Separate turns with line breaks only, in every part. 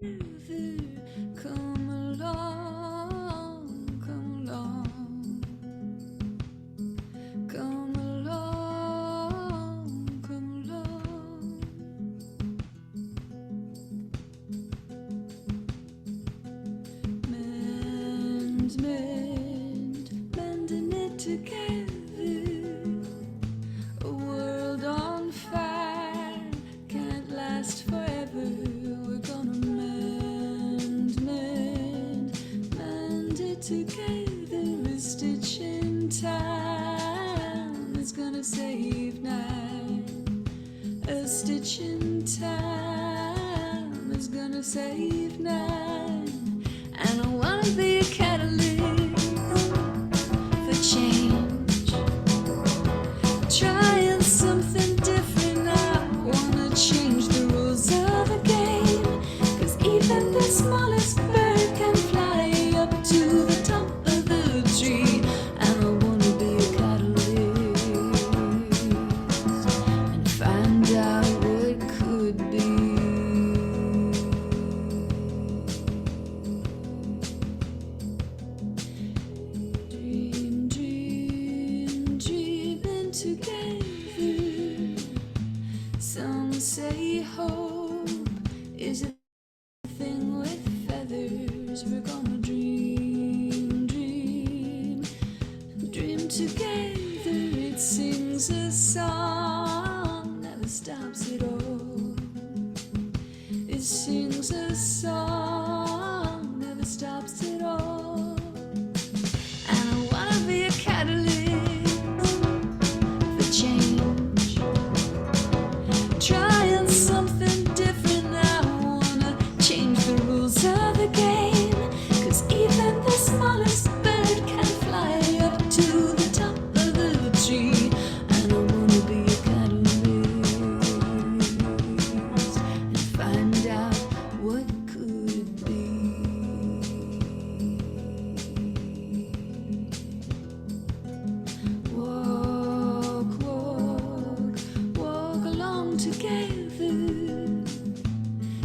Come along, come along, come along, come along. Mending it together. A world on fire can't last forever. We're gonna mend it together. A stitch in time is gonna save nine. A stitch in time is gonna save nine. And I wanna be a catalyst for change. Trying something different, I wanna change the rules of the game. 'Cause even the smallest bird can fly up to the top of the tree. And I wanna be a catalyst and find out what could be. Dreaming together. Some say hope is a thing with feathers. We're gonna dream together. It sings a song, never stops at all. It sings a song, never stops at all. And I wanna be a catalyst for change. Trying something different, I wanna change the rules of the game. 'Cause even the smallest bird can fly up to the top of the tree. And I wanna be a catalyst and find out what could be. Walk along together,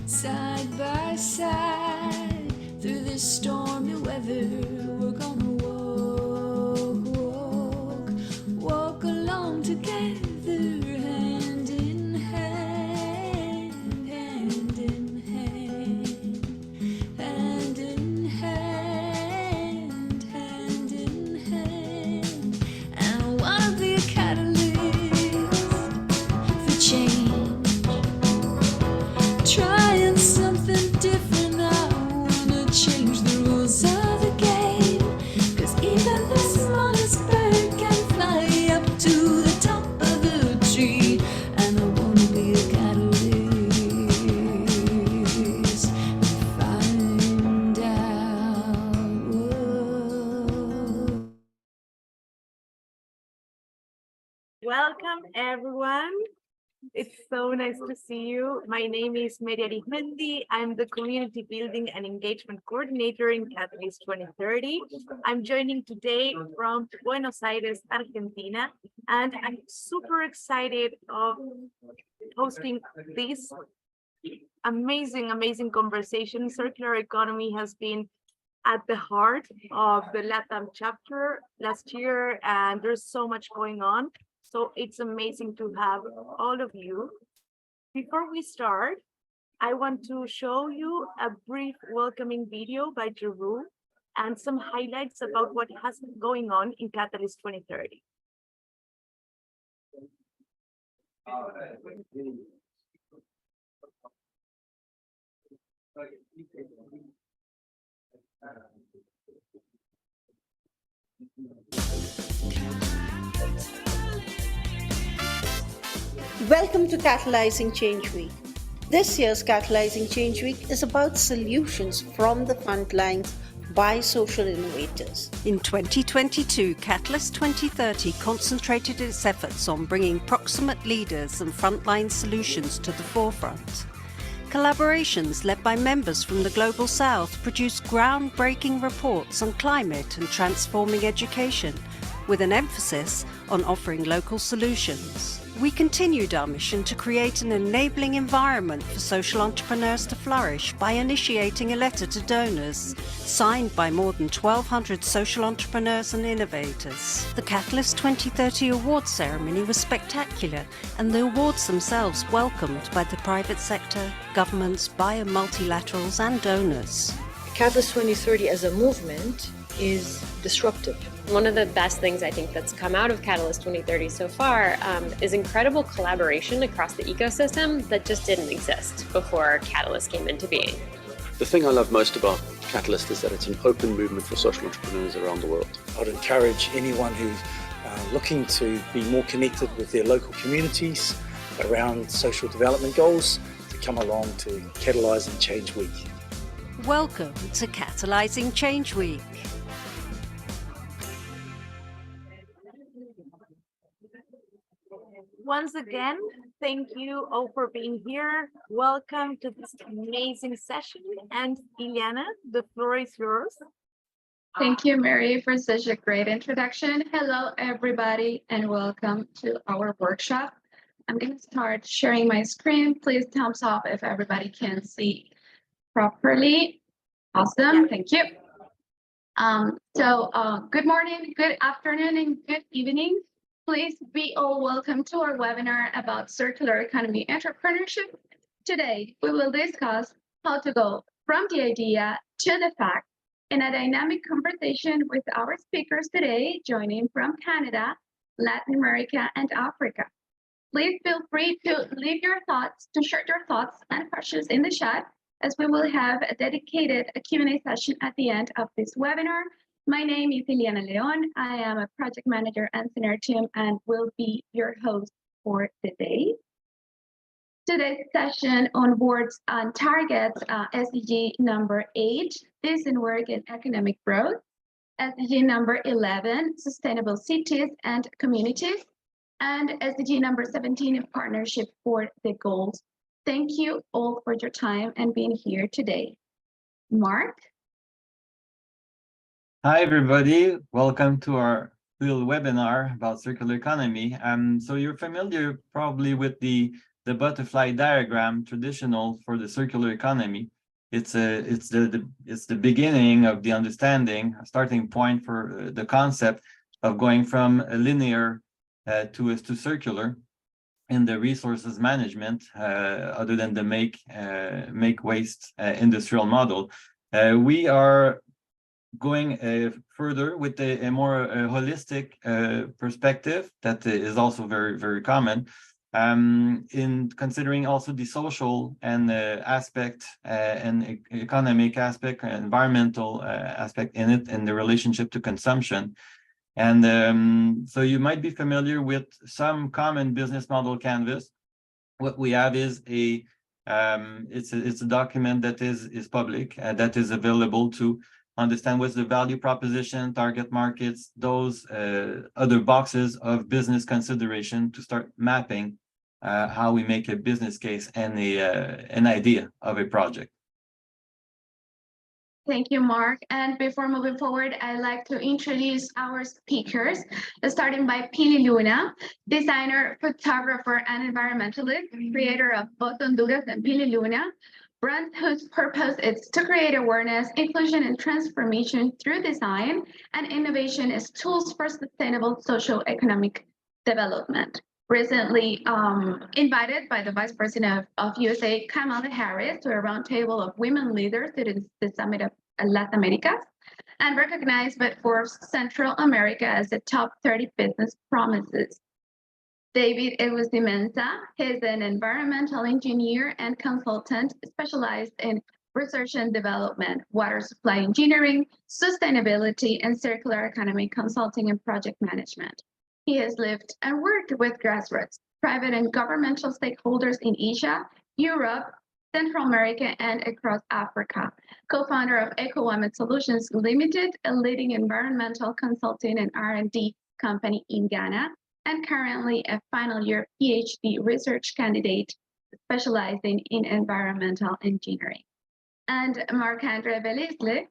side by side, through this stormy weather. We're gonna walk along together, hand in hand, hand in hand, hand in hand, hand in hand. And I wanna be a catalyst for change. Trying something different, I wanna change the rules of the game. 'Cause even the smallest bird can fly up to the top of the tree. And I wanna be a catalyst and find out what.
Welcome, everyone. It's so nice to see you. My name is Maria Arizmendi. I'm the Community Building and Engagement Coordinator in Catalyst 2030. I'm joining today from Buenos Aires, Argentina, and I'm super excited of hosting this amazing conversation. Circular economy has been at the heart of the LATAM chapter last year, and there's so much going on. So it's amazing to have all of you. Before we start, I want to show you a brief welcoming video by Jeru and some highlights about what has been going on in Catalyst 2030.
Welcome to Catalyzing Change Week. This year's Catalyzing Change Week is about solutions from the front lines by social innovators.
In 2022, Catalyst 2030 concentrated its efforts on bringing proximate leaders and frontline solutions to the forefront. Collaborations led by members from the Global South produced groundbreaking reports on climate and transforming education, with an emphasis on offering local solutions. We continued our mission to create an enabling environment for social entrepreneurs to flourish by initiating a letter to donors, signed by more than 1,200 social entrepreneurs and innovators. The Catalyst 2030 awards ceremony was spectacular, and the awards themselves welcomed by the private sector, governments, bio multilaterals and donors.
Catalyst 2030 as a movement is disruptive.
One of the best things I think that's come out of Catalyst 2030 so far is incredible collaboration across the ecosystem that just didn't exist before Catalyst came into being.
The thing I love most about Catalyst is that it's an open movement for social entrepreneurs around the world.
I'd encourage anyone who's looking to be more connected with their local communities around social development goals to come along to Catalysing Change Week.
Welcome to Catalysing Change Week.
Once again, thank you all for being here. Welcome to this amazing session. And Ileana, the floor is yours.
Thank you, Mary, for such a great introduction. Hello, everybody, and welcome to our workshop. I'm going to start sharing my screen. Please thumbs up if everybody can see properly. Awesome, thank you. Good morning, good afternoon, and good evening. Please be all welcome to our webinar about circular economy entrepreneurship. Today, we will discuss how to go from the idea to the fact in a dynamic conversation with our speakers today, joining from Canada, Latin America, and Africa. Please feel free to leave your thoughts, to share your thoughts and questions in the chat, as we will have a dedicated Q&A session at the end of this webinar. My name is Ileana Leon. I am a project manager and senior team and will be your host for the day. Today's session on boards and targets SDG number 8, decent work and economic growth, SDG number 11, sustainable cities and communities, and SDG number 17, partnership for the goals. Thank you all for your time and being here today. Mark?
Hi, everybody. Welcome to our little webinar about circular economy. So you're familiar probably with the butterfly diagram traditional for the circular economy. It's the beginning of the understanding, a starting point for the concept of going from a linear to circular in the resources management, other than the make waste industrial model. We are going further with a more holistic perspective that is also very, very common, in considering also the social and aspect and economic aspect, environmental aspect in it, and the relationship to consumption. And so you might be familiar with some common business model canvas. What we have is it's a document that is public, that is available to understand what's the value proposition, target markets, those other boxes of business consideration to start mapping how we make a business case and an idea of a project.
Thank you, Mark. And before moving forward, I'd like to introduce our speakers, starting by Pili Luna, designer, photographer, and environmentalist, creator of both Honduras and Pili Luna, brand whose purpose is to create awareness, inclusion, and transformation through design and innovation as tools for sustainable social-economic development. Recently invited by the Vice President of USA, Kamala Harris, to a roundtable of women leaders at the Summit of Latin America, and recognized by Forbes Central America as the top 30 business promises. David Egusimensa is an environmental engineer and consultant specialized in research and development, water supply engineering, sustainability, and circular economy consulting and project management. He has lived and worked with grassroots, private and governmental stakeholders in Asia, Europe, Central America, and across Africa. Co-founder of EcoWamet Solutions Limited, a leading environmental consulting and R&D company in Ghana, and currently a final year PhD research candidate specializing in environmental engineering. And Marc-Andre Belisle,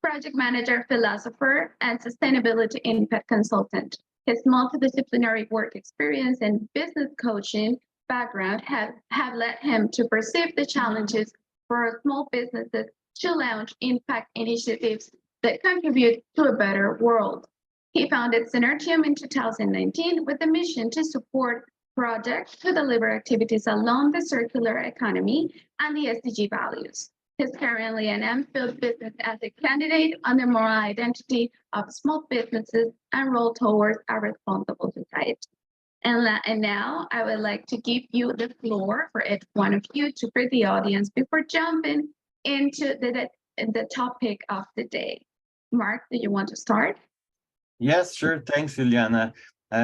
project manager, philosopher, and sustainability impact consultant, His multidisciplinary work experience and business coaching background have led him to perceive the challenges for small businesses to launch impact initiatives that contribute to a better world. He founded Synergium in 2019 with the mission to support projects to deliver activities along the circular economy and the SDG values. He's currently an MPhil business ethic candidate on the moral identity of small businesses and role towards a responsible society. And now I would like to give you the floor for each one of you to greet the audience before jumping into the topic of the day. Mark, do you want to start?
Yes, sure. Thanks, Juliana.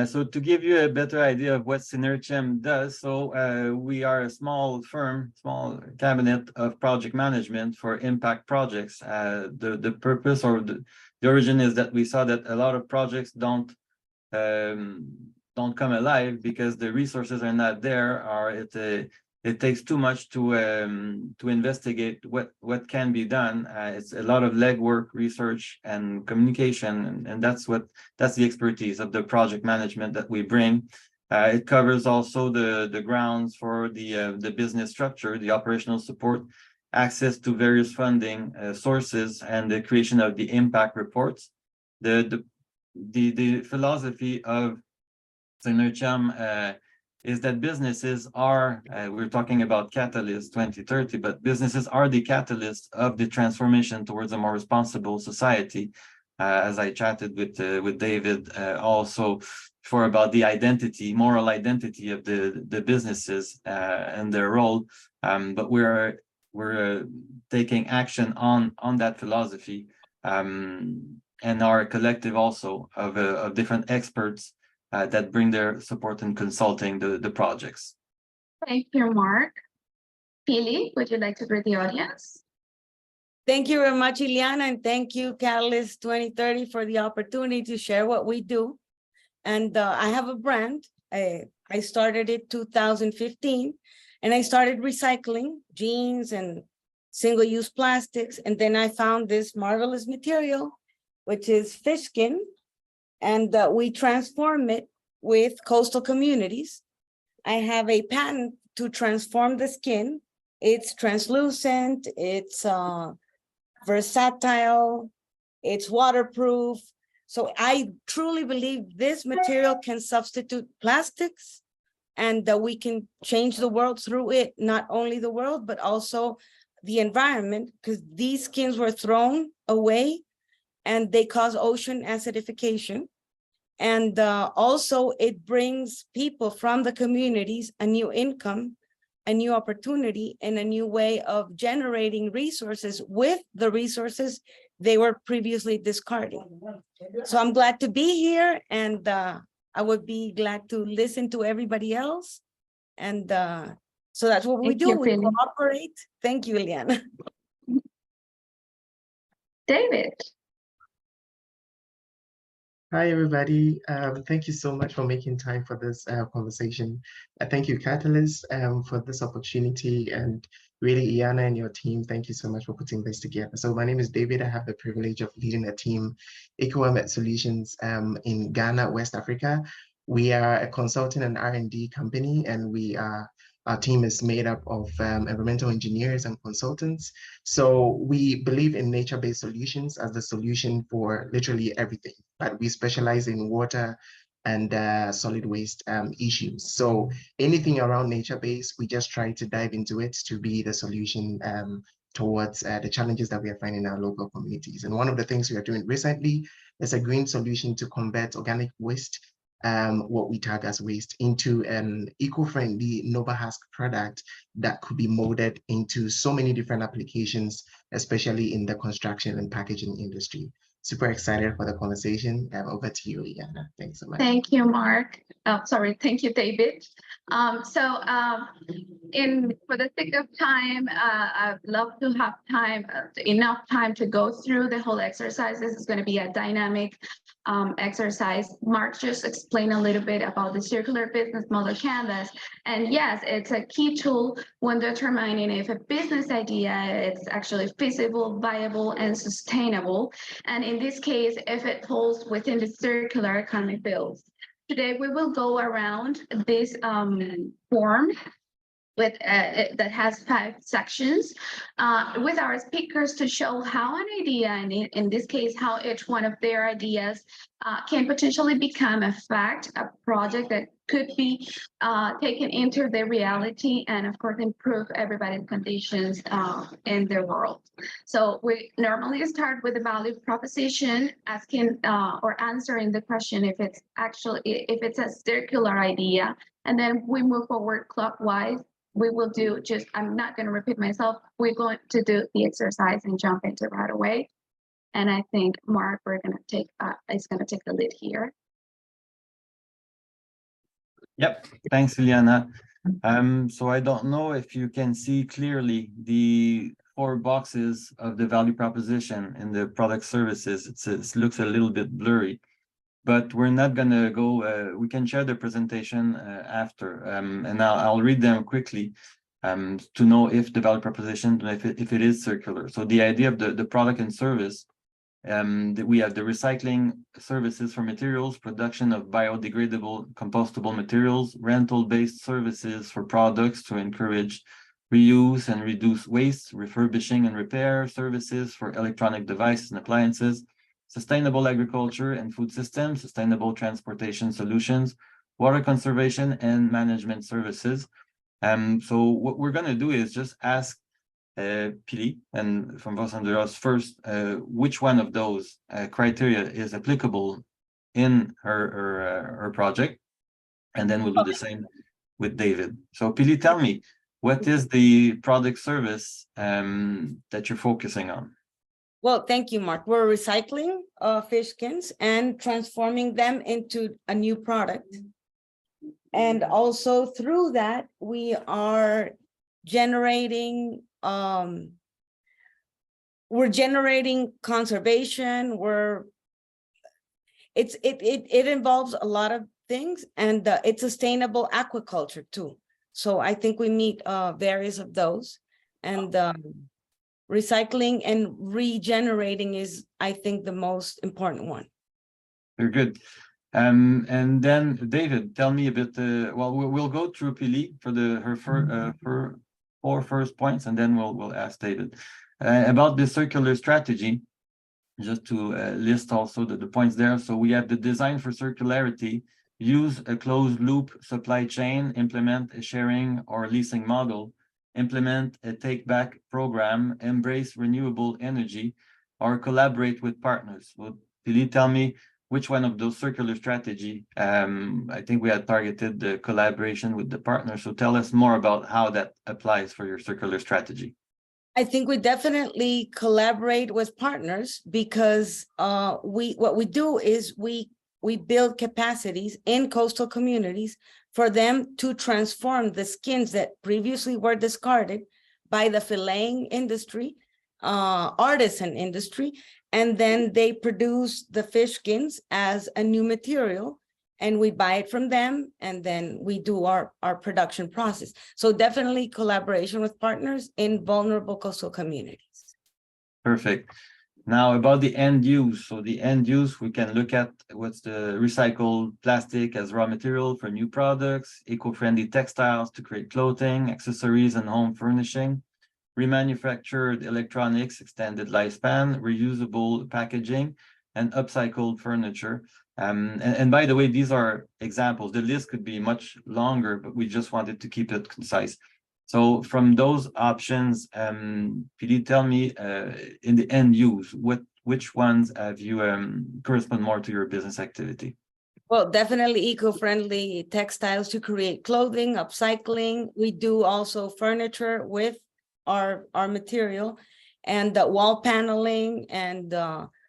So to give you a better idea of what Synergium does, we are a small firm, small cabinet of project management for impact projects. The purpose or the origin is that we saw that a lot of projects don't come alive because the resources are not there, or it takes too much to investigate what can be done. It's a lot of legwork, research, and communication, and that's the expertise of the project management that we bring. It covers also the grounds for the business structure, the operational support, access to various funding sources, and the creation of the impact reports. The philosophy of Synergium is that businesses are, we're talking about Catalyst 2030, but businesses are the catalyst of the transformation towards a more responsible society. As I chatted with David also about the identity, moral identity of the businesses and their role, but we're taking action on that philosophy, and our collective also of different experts that bring their support in consulting the projects.
Thank you, Mark. Pili, would you like to greet the audience?
Thank you very much, Ileana, and thank you, Catalyst 2030, for the opportunity to share what we do. And I have a brand. I started it 2015, and I started recycling jeans and single-use plastics. And then I found this marvelous material, which is fish skin. And we transform it with coastal communities. I have a patent to transform the skin. It's translucent, it's versatile, it's waterproof. So I truly believe this material can substitute plastics, and that we can change the world through it, not only the world, but also the environment, because these skins were thrown away and they cause ocean acidification. And also it brings people from the communities a new income, a new opportunity, and a new way of generating resources with the resources they were previously discarding. So I'm glad to be here, and I would be glad to listen to everybody else. And so that's what we do. We cooperate. Thank you, Ileana.
David.
Hi, everybody. Thank you so much for making time for this conversation. Thank you, Catalyst, for this opportunity. And really, Iana and your team, thank you so much for putting this together. So my name is David. I have the privilege of leading a team, EcoWamet Solutions, in Ghana, West Africa. We are a consulting and R&D company, and our team is made up of environmental engineers and consultants. So we believe in nature-based solutions as the solution for literally everything, but we specialize in water and solid waste issues. So anything around nature-based, we just try to dive into it to be the solution towards the challenges that we are finding in our local communities. And one of the things we are doing recently is a green solution to convert organic waste, what we tag as waste, into an eco-friendly noble husk product that could be molded into so many different applications, especially in the construction and packaging industry. Super excited for the conversation. Over to you, Iana. Thanks so much.
Thank you, Mark. Thank you, David. For the sake of time, I'd love to have enough time to go through the whole exercise. This is going to be a dynamic exercise, Mark just explained a little bit about the circular business model canvas. And yes, it's a key tool when determining if a business idea is actually feasible, viable, and sustainable. And in this case, if it falls within the circular economy fields. Today, we will go around this form with that has 5 sections with our speakers to show how an idea, and in this case, how each one of their ideas can potentially become a fact, a project that could be taken into the reality and of course improve everybody's conditions in their world. So we normally start with the value proposition, asking or answering the question if it's a circular idea, and then we move forward clockwise. We will do just, I'm not going to repeat myself. We're going to do the exercise and jump into right away. And I think Mark, is going to take the lead here.
Yep, thanks, Ileana. So I don't know if you can see clearly the 4 boxes of the value proposition in the product services. It looks a little bit blurry, but we're not going to go, we can share the presentation after, and I'll read them quickly to know if the value proposition, if it is circular. So the idea of the product and service, that we have the recycling services for materials, production of biodegradable, compostable materials, rental-based services for products to encourage reuse and reduce waste, refurbishing and repair services for electronic devices and appliances, sustainable agriculture and food systems, sustainable transportation solutions, water conservation and management services. So what we're going to do is just ask Pili and from Vos Honduras first, which one of those criteria is applicable in her project, and then we'll do the same with David. So Pili, tell me, what is the product service that you're focusing on?
Well, thank you, Mark. We're recycling fish skins and transforming them into a new product. And also through that, we are generating, we're generating conservation. It involves a lot of things, and it's sustainable aquaculture too. So I think we meet various of those, and recycling and regenerating is, I think, the most important one.
Very good. And then David, tell me a bit. Well, we'll go through Pili for her 4 first points, and then we'll ask David about the circular strategy. Just to list also the points there. So we have the design for circularity, use a closed loop supply chain, implement a sharing or leasing model, implement a take-back program, embrace renewable energy, or collaborate with partners. Will you tell me which one of those circular strategy? I think we had targeted the collaboration with the partners. So tell us more about how that applies for your circular strategy.
I think we definitely collaborate with partners because what we do is we build capacities in coastal communities for them to transform the skins that previously were discarded by the filleting industry, artisan industry, and then they produce the fish skins as a new material, and we buy it from them, and then we do our production process. So definitely collaboration with partners in vulnerable coastal communities.
Perfect. Now about the end use. So the end use, we can look at what's the recycled plastic as raw material for new products, eco-friendly textiles to create clothing, accessories and home furnishing, remanufactured electronics, extended lifespan, reusable packaging, and upcycled furniture. And by the way, these are examples. The list could be much longer, but we just wanted to keep it concise. So from those options, could you tell me in the end use, which ones have you correspond more to your business activity?
Well, definitely eco-friendly textiles to create clothing, upcycling. We do also furniture with our material, and wall paneling, and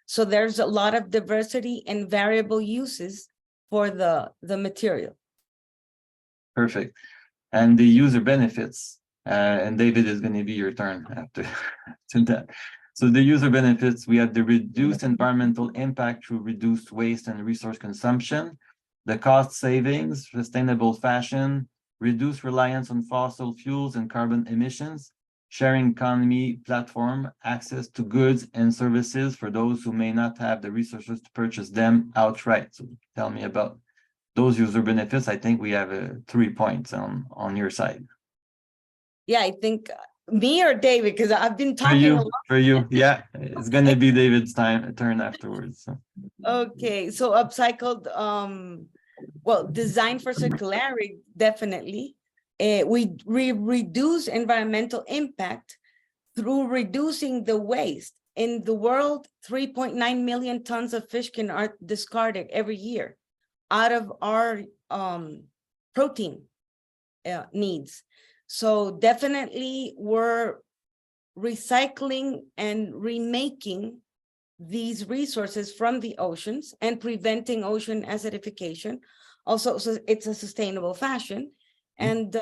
so there's a lot of diversity and variable uses for the material.
Perfect. And the user benefits, and David, is going to be your turn after that. So the user benefits, we have the reduced environmental impact through reduced waste and resource consumption, the cost savings, sustainable fashion, reduced reliance on fossil fuels and carbon emissions, sharing economy platform, access to goods and services for those who may not have the resources to purchase them outright. So tell me about those user benefits. I think we have 3 points on your side.
Yeah, I think me or David, because I've been talking a lot.
For you, yeah, it's gonna be David's turn afterwards. So.
Okay, so upcycled, well, design for circularity, definitely. We reduce environmental impact through reducing the waste. In the world, 3.9 million tons of fish are discarded every year out of our protein needs. So definitely we're recycling and remaking these resources from the oceans and preventing ocean acidification. Also, so it's a sustainable fashion. And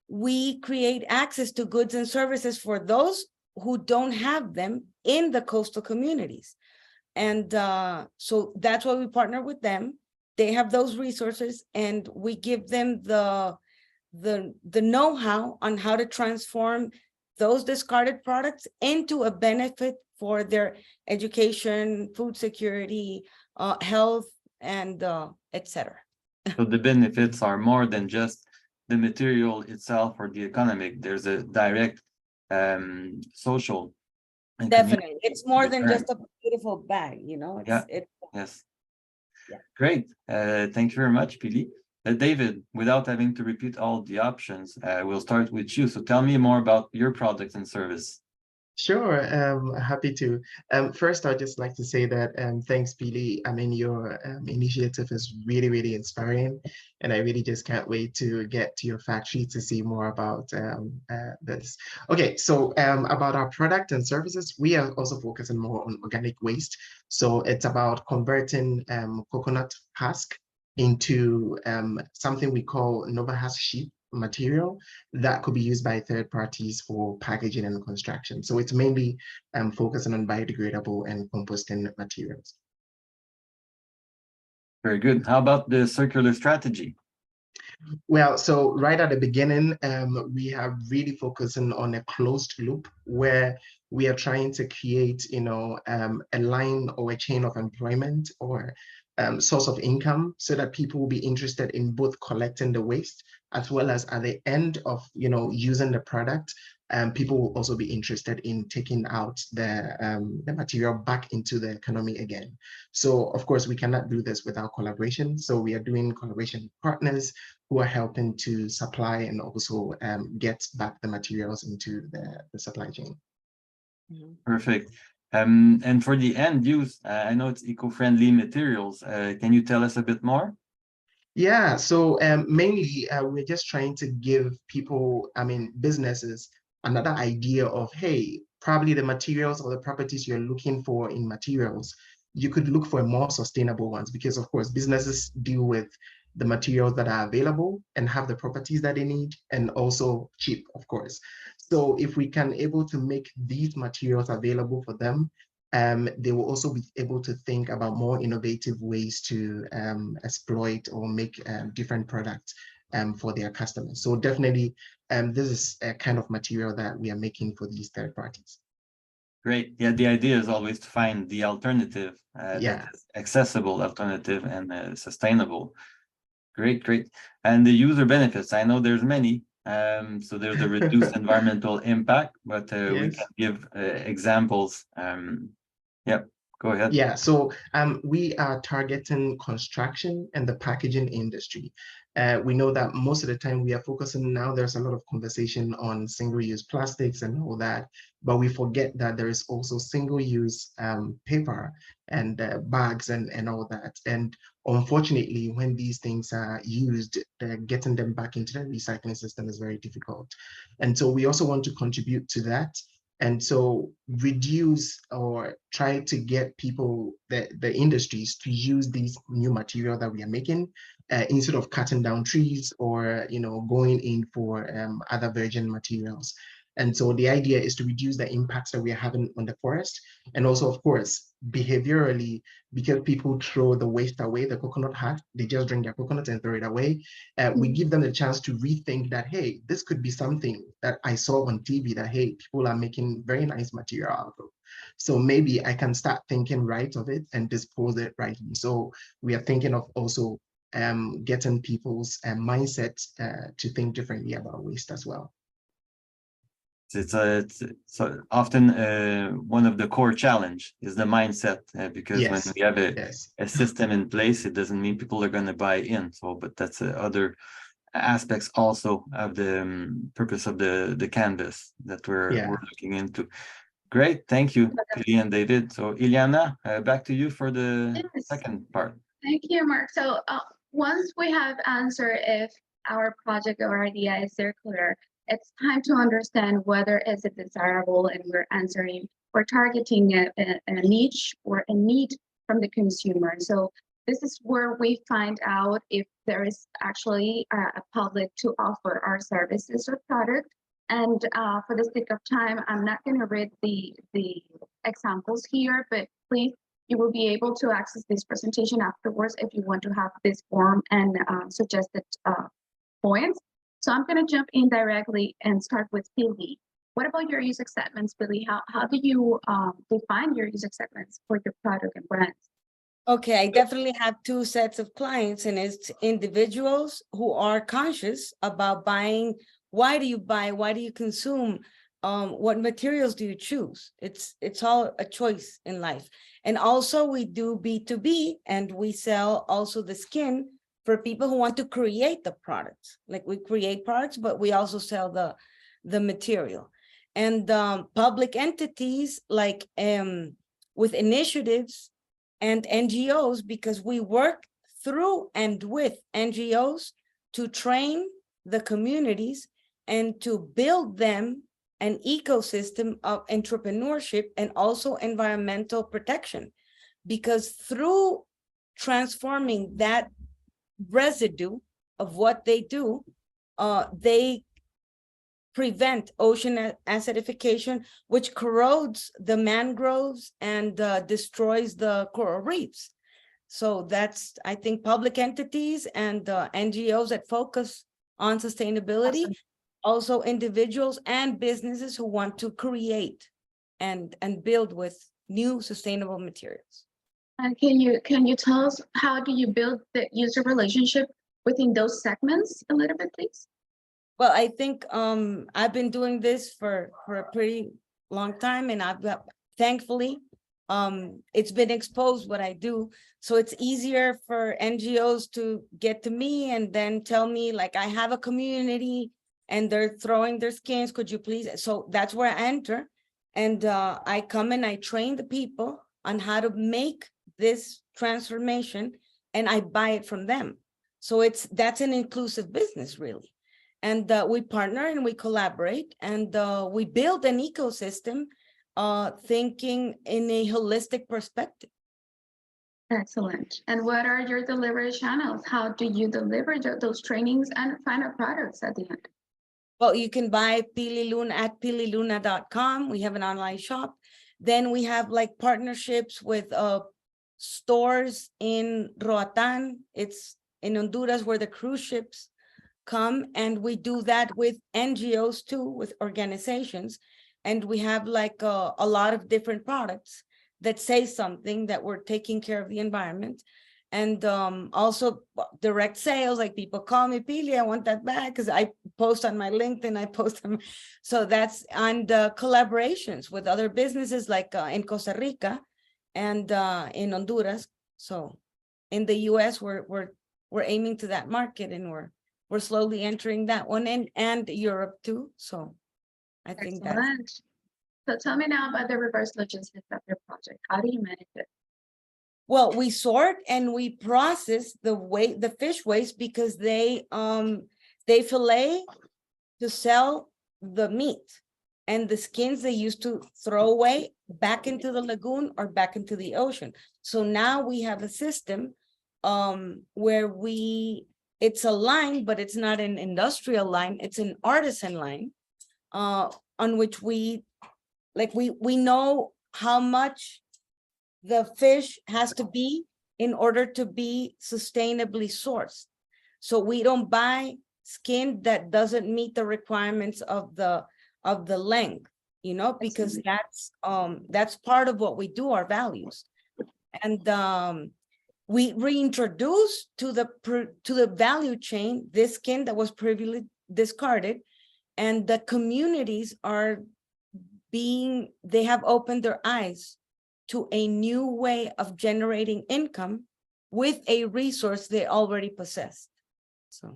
we create access to goods and services for those who don't have them in the coastal communities. And so that's why we partner with them. They have those resources and we give them the know-how on how to transform those discarded products into a benefit for their education, food security, health, and etc.
So the benefits are more than just the material itself or the economic. There's a direct social.
Definitely, it's more than just a beautiful bag, you know.
Yes. Yeah. Great. Thank you very much, Pili. David, without having to repeat all the options, we'll start with you. So tell me more about your product and service.
Sure, happy to. First, I'd just like to say that thanks, Pili. I mean, your initiative is really, really inspiring, and I really just can't wait to get to your factory to see more about this. Okay, so about our product and services, we are also focusing more on organic waste. So it's about converting coconut husk into something we call Nova husk sheet material that could be used by third parties for packaging and construction. So it's mainly focusing on biodegradable and composting materials.
Very good. How about the circular strategy?
Well, so right at the beginning, we are really focusing on a closed loop where we are trying to create, a line or a chain of employment or source of income so that people will be interested in both collecting the waste as well as at the end of, using the product. People will also be interested in taking out the material back into the economy again. So of course, we cannot do this without collaboration. So we are doing collaboration partners who are helping to supply and also get back the materials into the supply chain.
Perfect. And for the end use, I know it's eco-friendly materials. Can you tell us a bit more?
Yeah, so mainly we're just trying to give people, businesses, another idea of, hey, probably the materials or the properties you're looking for in materials, you could look for more sustainable ones because, of course, businesses deal with the materials that are available and have the properties that they need and also cheap, of course. So if we can able to make these materials available for them, they will also be able to think about more innovative ways to exploit or make different products for their customers. So definitely, this is a kind of material that we are making for these third parties.
Great. Yeah, the idea is always to find the alternative, that is accessible alternative and sustainable. Great, great. And the user benefits, I know there's many. So there's the reduced environmental impact, but we can give examples. Yeah, go ahead.
Yeah, so we are targeting construction and the packaging industry. We know that most of the time we are focusing now, there's a lot of conversation on single-use plastics and all that, but we forget that there is also single-use paper and bags and all that. And unfortunately, when these things are used, getting them back into the recycling system is very difficult. And so we also want to contribute to that. And so reduce or try to get people, the industries to use these new material that we are making instead of cutting down trees or, going in for other virgin materials. And so the idea is to reduce the impacts that we are having on the forest. And also, of course, behaviorally, because people throw the waste away, the coconut husk, they just drink their coconut and throw it away. We give them the chance to rethink that, hey, this could be something that I saw on TV that, hey, people are making very nice material out of. So maybe I can start thinking right of it and dispose it rightly. So we are thinking of also getting people's mindset to think differently about waste as well.
It's often one of the core challenge is the mindset, because
Yes.
when we have
Yes.
a system in place, it doesn't mean people are going to buy in. So, but that's other aspects also of the purpose of the canvas that we're looking into. Great, thank you, Pili and David. So, Ileana, back to you for the second part.
Thank you, Mark. So once we have answered if our project or idea is circular, it's time to understand whether is it desirable, and we're targeting a niche or a need from the consumer. So this is where we find out if there is actually a public to offer our services or product. And for the sake of time, I'm not going to read the examples here, but please, you will be able to access this presentation afterwards if you want to have this form and suggested points. So I'm going to jump in directly and start with Pili. What about your user segments, Pili? How do you define your user segments for your product and brands?
Okay, I definitely have two sets of clients, and it's individuals who are conscious about buying. Why do you buy? Why do you consume? What materials do you choose? It's all a choice in life. And also we do B2B, and we sell also the skin for people who want to create the products. Like we create products, but we also sell the material. And public entities like with initiatives and NGOs, because we work through and with NGOs to train the communities and to build them an ecosystem of entrepreneurship and also environmental protection. Because through transforming that residue of what they do, they prevent ocean acidification, which corrodes the mangroves and destroys the coral reefs. So that's, I think, public entities and NGOs that focus on sustainability. Awesome. Also individuals and businesses who want to create and build with new sustainable materials.
And can you tell us how do you build the user relationship within those segments a little bit, please?
Well, I think I've been doing this for a pretty long time, and I've got, thankfully, it's been exposed what I do. So it's easier for NGOs to get to me and then tell me, like, I have a community and they're throwing their skins, could you please? So that's where I enter. And I come and I train the people on how to make this transformation, and I buy it from them. So that's an inclusive business, really. And we partner and we collaborate, and we build an ecosystem thinking in a holistic perspective.
Excellent. And what are your delivery channels? How do you deliver those trainings and final products at the end?
Well, you can buy Pililuna at pililuna.com. We have an online shop. Then we have like partnerships with stores in Roatan. It's in Honduras where the cruise ships come, and we do that with NGOs too, with organizations. And we have like a lot of different products that say something that we're taking care of the environment. And also direct sales, like people call me, Pili, I want that bag, because I post on my LinkedIn, I post them. So that's, and collaborations with other businesses like in Costa Rica and in Honduras. So in the US, we're aiming to that market, and we're slowly entering that one, and Europe too. So I think that's.
So tell me now about the reverse logistics of your project. How do you manage it?
Well, we sort and we process the fish waste, because they fillet to sell the meat, and the skins they used to throw away back into the lagoon or back into the ocean. So now we have a system where it's a line, but it's not an industrial line, it's an artisan line. on which we know how much the fish has to be in order to be sustainably sourced. So we don't buy skin that doesn't meet the requirements of the length, you know, because that's part of what we do, our values. And we reintroduce to the value chain this skin that was previously discarded, and the communities they have opened their eyes to a new way of generating income with a resource they already possessed. So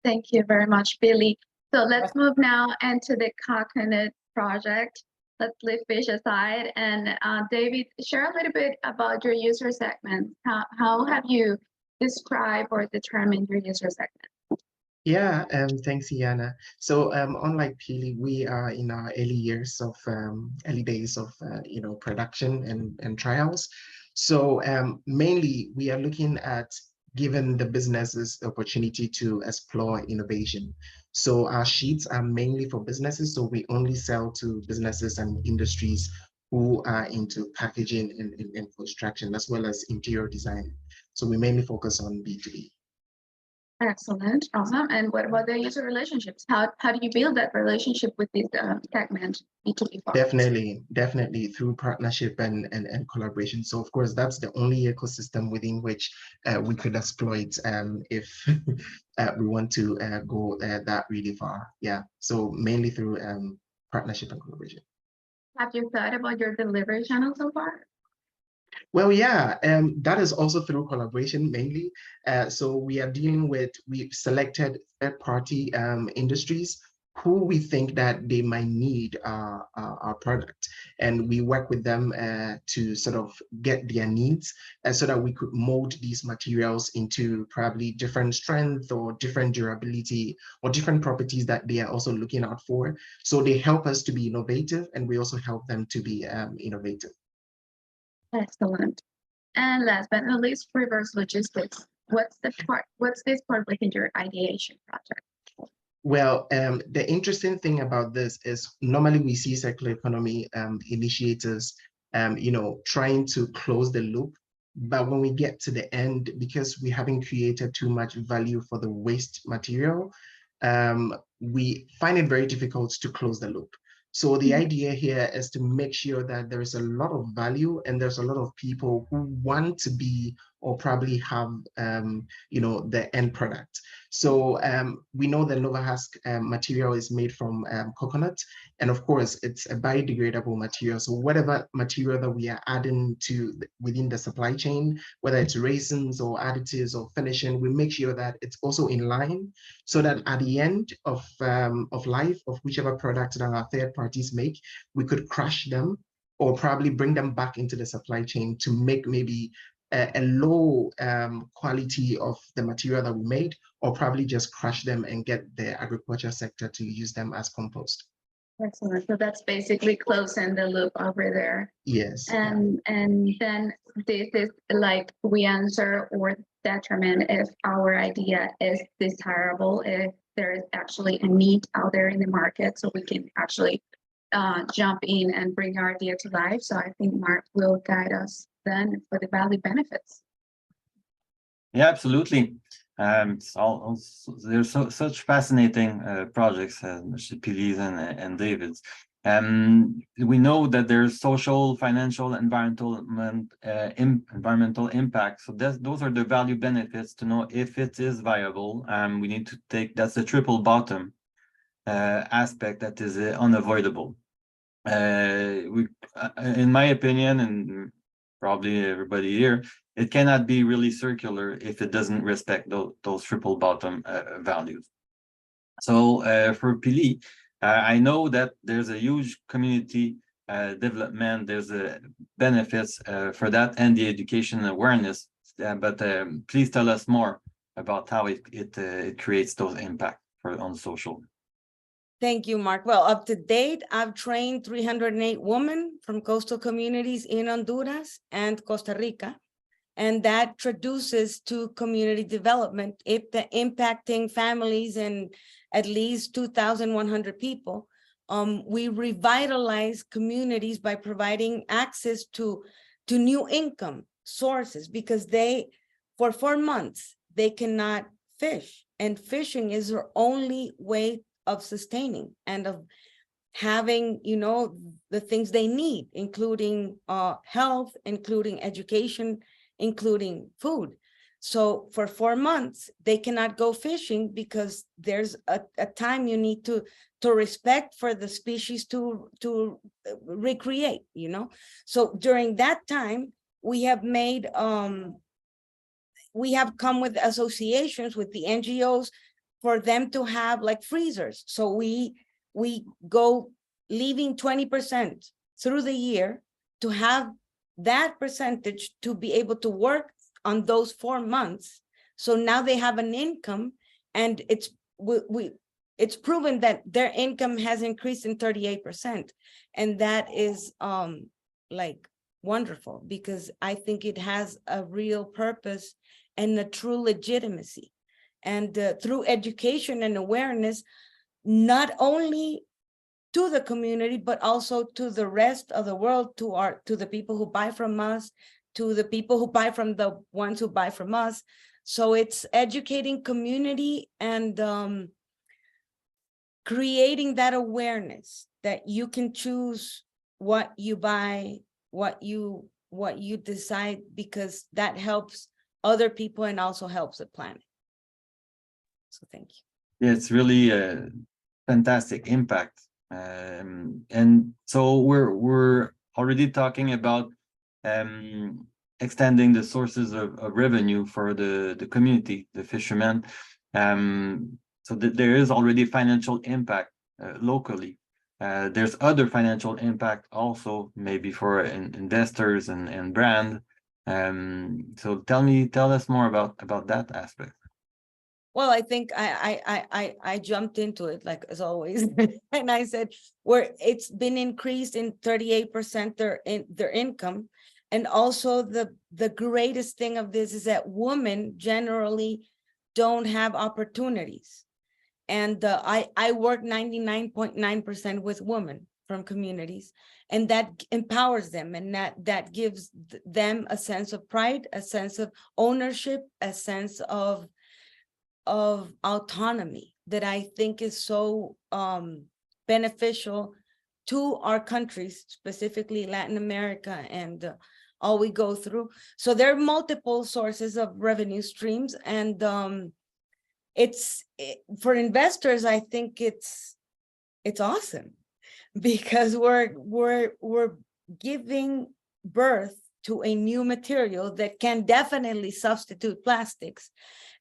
thank you very much, Billy. So let's move now into the coconut project. Let's leave fish aside. And David, share a little bit about your user segment. How have you described or determined your user segment?
Yeah, thanks, Iana. So unlike Pili, we are in our early days of production and trials. So mainly we are looking at giving the businesses the opportunity to explore innovation. So our sheets are mainly for businesses. So we only sell to businesses and industries who are into packaging and construction, as well as interior design. So we mainly focus on B2B.
Excellent, awesome. And what about the user relationships? How do you build that relationship with this segment, B2B farmers?
Definitely through partnership and collaboration. So of course, that's the only ecosystem within which we could exploit if we want to go that really far. Yeah, so mainly through partnership and collaboration.
Have you thought about your delivery channel so far?
Well, yeah, that is also through collaboration mainly. So we've selected third-party industries who we think that they might need our product. And we work with them to sort of get their needs so that we could mold these materials into probably different strength or different durability or different properties that they are also looking out for. So they help us to be innovative, and we also help them to be innovative.
Excellent. And last but not least, reverse logistics. What's this part within your ideation project?
Well, the interesting thing about this is normally we see circular economy initiators, trying to close the loop. But when we get to the end, because we haven't created too much value for the waste material, we find it very difficult to close the loop. So the idea here is to make sure that there is a lot of value and there's a lot of people who want to be or probably have, the end product. So we know the Nova Husk material is made from coconut, and of course it's a biodegradable material. So whatever material that we are adding to within the supply chain, whether it's resins or additives or finishing, we make sure that it's also in line, so that at the end of life of whichever product that our third parties make, we could crush them or probably bring them back into the supply chain to make maybe a low quality of the material that we made, or probably just crush them and get the agriculture sector to use them as compost.
Excellent. So that's basically closing the loop over there.
Yes.
And then this is like we answer or determine if our idea is desirable, if there is actually a need out there in the market, so we can actually jump in and bring our idea to life. So I think Mark will guide us then for the value benefits.
Yeah, absolutely. There's such fascinating projects, Pili's and David's. We know that there's social, financial, environmental impact. So those are the value benefits to know if it is viable. We need to take, that's the triple bottom aspect that is unavoidable. In my opinion, and probably everybody here, it cannot be really circular if it doesn't respect those triple bottom values. So for Pili, I know that there's a huge community development, there's benefits for that and the education and awareness, but please tell us more about how it creates those impact on social.
Thank you, Mark. Well, up to date, I've trained 308 women from coastal communities in Honduras and Costa Rica. And that traduces to community development, impacting families and at least 2,100 people. We revitalize communities by providing access to new income sources, because for 4 months, they cannot fish. And fishing is their only way of sustaining and of having, the things they need, including health, including education, including food. So for 4 months, they cannot go fishing because there's a time you need to respect for the species to recreate, So during that time, we have come with associations with the NGOs for them to have like freezers. So we go leaving 20% through the year to have that percentage to be able to work on those 4 months. So now they have an income, and it's proven that their income has increased in 38%. And that is like wonderful, because I think it has a real purpose and a true legitimacy. And through education and awareness, not only to the community, but also to the rest of the world, to the people who buy from us, to the people who buy from the ones who buy from us. So it's educating community and creating that awareness that you can choose what you buy, what you decide, because that helps other people and also helps the planet. So thank you.
Yeah, it's really a fantastic impact. And so we're already talking about extending the sources of revenue for the community, the fishermen. So there is already financial impact locally. There's other financial impact also, maybe for investors and brand. So tell us more about that aspect.
Well, I think I jumped into it, like as always, and I said it's been increased in 38% their income, and also the greatest thing of this is that women generally don't have opportunities, and I work 99.9% with women from communities, and that empowers them, and that gives them a sense of pride, a sense of ownership, a sense of autonomy that I think is so beneficial to our countries, specifically Latin America, and all we go through. So there are multiple sources of revenue streams, and for investors, I think it's awesome, because we're giving birth to a new material that can definitely substitute plastics.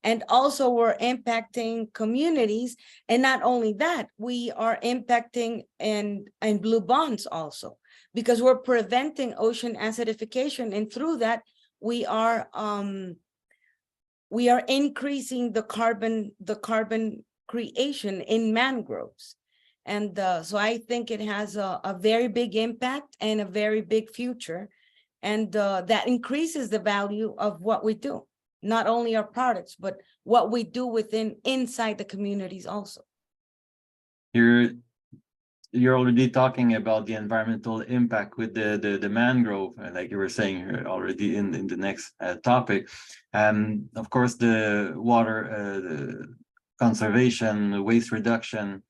And also we're impacting communities. And not only that, we are impacting in blue bonds also, because we're preventing ocean acidification. And through that, we are increasing the carbon creation in mangroves. And so I think it has a very big impact and a very big future. And that increases the value of what we do, not only our products, but what we do inside the communities also.
You're already talking about the environmental impact with the mangrove, like you were saying already in the next topic. And of course, the water the conservation, waste reduction,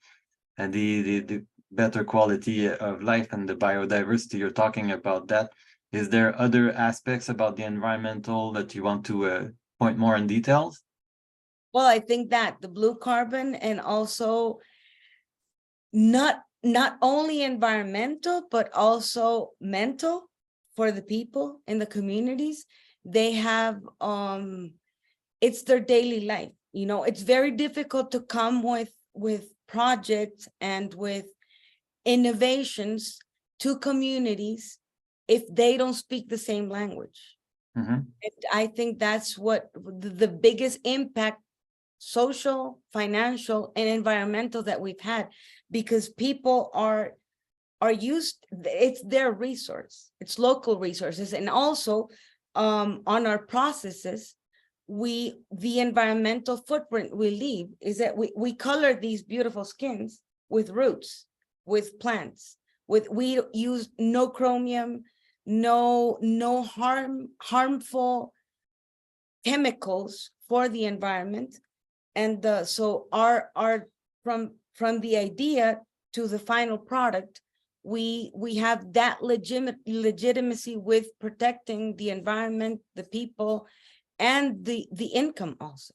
and the better quality of life and the biodiversity. You're talking about that. Is there other aspects about the environmental that you want to point more in details?
Well, I think that the blue carbon, and also not only environmental, but also mental for the people in the communities. They have, it's their daily life. It's very difficult to come with projects and with innovations to communities if they don't speak the same language. Mm-hmm. And I think that's what the biggest impact, social, financial, and environmental, that we've had, because people are used, it's their resource, it's local resources. And also on our processes, the environmental footprint we leave is that we color these beautiful skins with roots, with plants, we use no chromium, no harmful chemicals for the environment. And so our from the idea to the final product, we have that legitimacy with protecting the environment, the people, and the income also.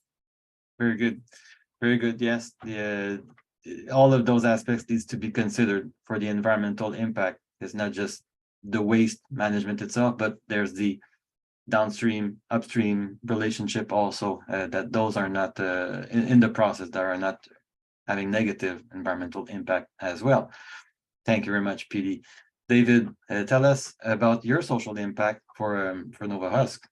Very good. Very good. Yes, all of those aspects needs to be considered for the environmental impact. It's not just the waste management itself, but there's the downstream, upstream relationship also, that those are not in the process, that are not having negative environmental impact as well. Thank you very much, PD. David, tell us about your social impact for Nova Husk.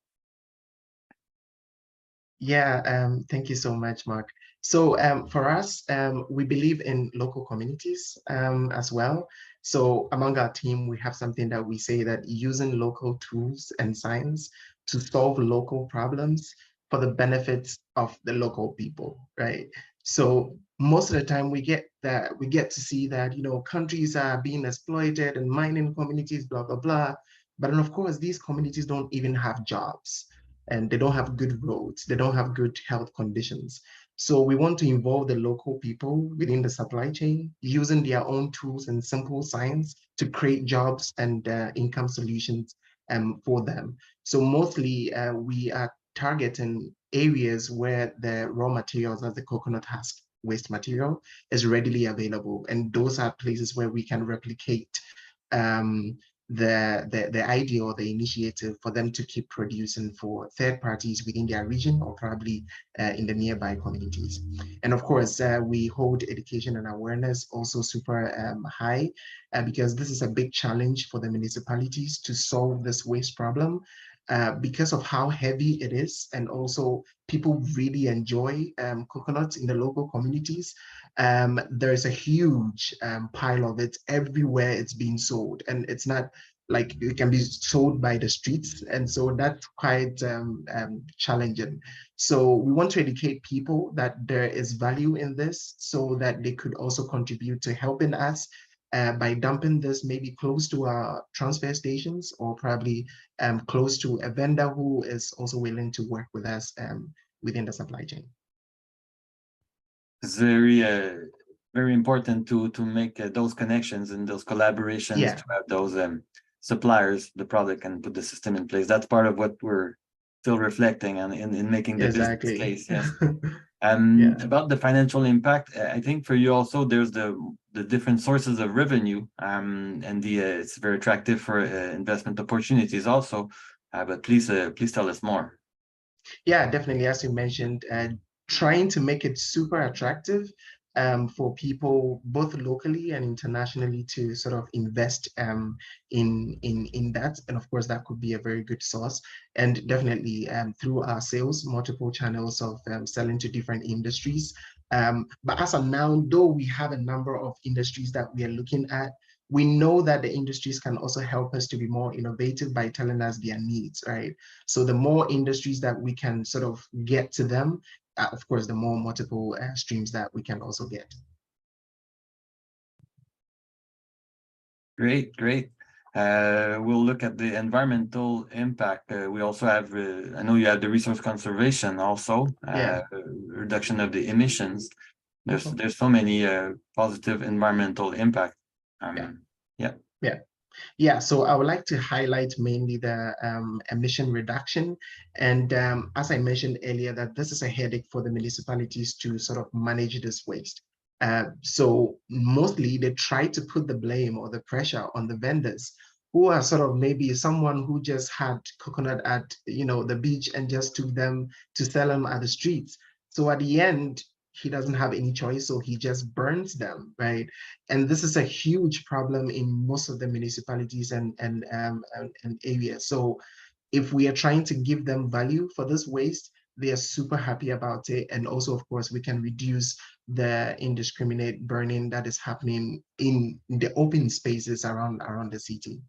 Yeah, thank you so much, Mark. So for us, we believe in local communities as well. So among our team, we have something that we say that using local tools and science to solve local problems for the benefits of the local people, right? So most of the time we get to see that, you know, countries are being exploited and mining communities, blah, blah, blah. But then of course, these communities don't even have jobs, and they don't have good roads, they don't have good health conditions. So we want to involve the local people within the supply chain, using their own tools and simple science to create jobs and income solutions for them. So mostly we are targeting areas where the raw materials, as the coconut husk waste material, is readily available. And those are places where we can replicate the idea or the initiative for them to keep producing for third parties within their region or probably in the nearby communities. And of course, we hold education and awareness also super high because this is a big challenge for the municipalities to solve this waste problem. Because of how heavy it is, and also people really enjoy coconuts in the local communities. There is a huge pile of it everywhere it's being sold, and it's not like it can be sold by the streets, and so that's quite challenging. So we want to educate people that there is value in this, so that they could also contribute to helping us by dumping this maybe close to our transfer stations, or probably close to a vendor who is also willing to work with us within the supply chain.
It's very important to make those connections and those collaborations, to have those suppliers, the product, and put the system in place. That's part of what we're still reflecting on in making the business case. Yes. About the financial impact, I think for you also, there's the different sources of revenue, and it's very attractive for investment opportunities also. But please tell us more.
Yeah, definitely. As you mentioned, trying to make it super attractive for people both locally and internationally to sort of invest in that. And of course, that could be a very good source. And definitely through our sales, multiple channels of selling to different industries. But as of now, though we have a number of industries that we are looking at, we know that the industries can also help us to be more innovative by telling us their needs, right? So the more industries that we can sort of get to them, of course, the more multiple streams that we can also get.
Great. We'll look at the environmental impact. We also have, I know you have the resource conservation also, reduction of the emissions. There's so many positive environmental impact.
Yeah, so I would like to highlight mainly the emission reduction. And as I mentioned earlier, that this is a headache for the municipalities to sort of manage this waste. So mostly they try to put the blame or the pressure on the vendors, who are sort of maybe someone who just had coconut at, you know, the beach and just took them to sell them at the streets. So at the end, he doesn't have any choice, so he just burns them, right? And this is a huge problem in most of the municipalities and areas. So if we are trying to give them value for this waste, they are super happy about it. And also, of course, we can reduce the indiscriminate burning that is happening in the open spaces around the city.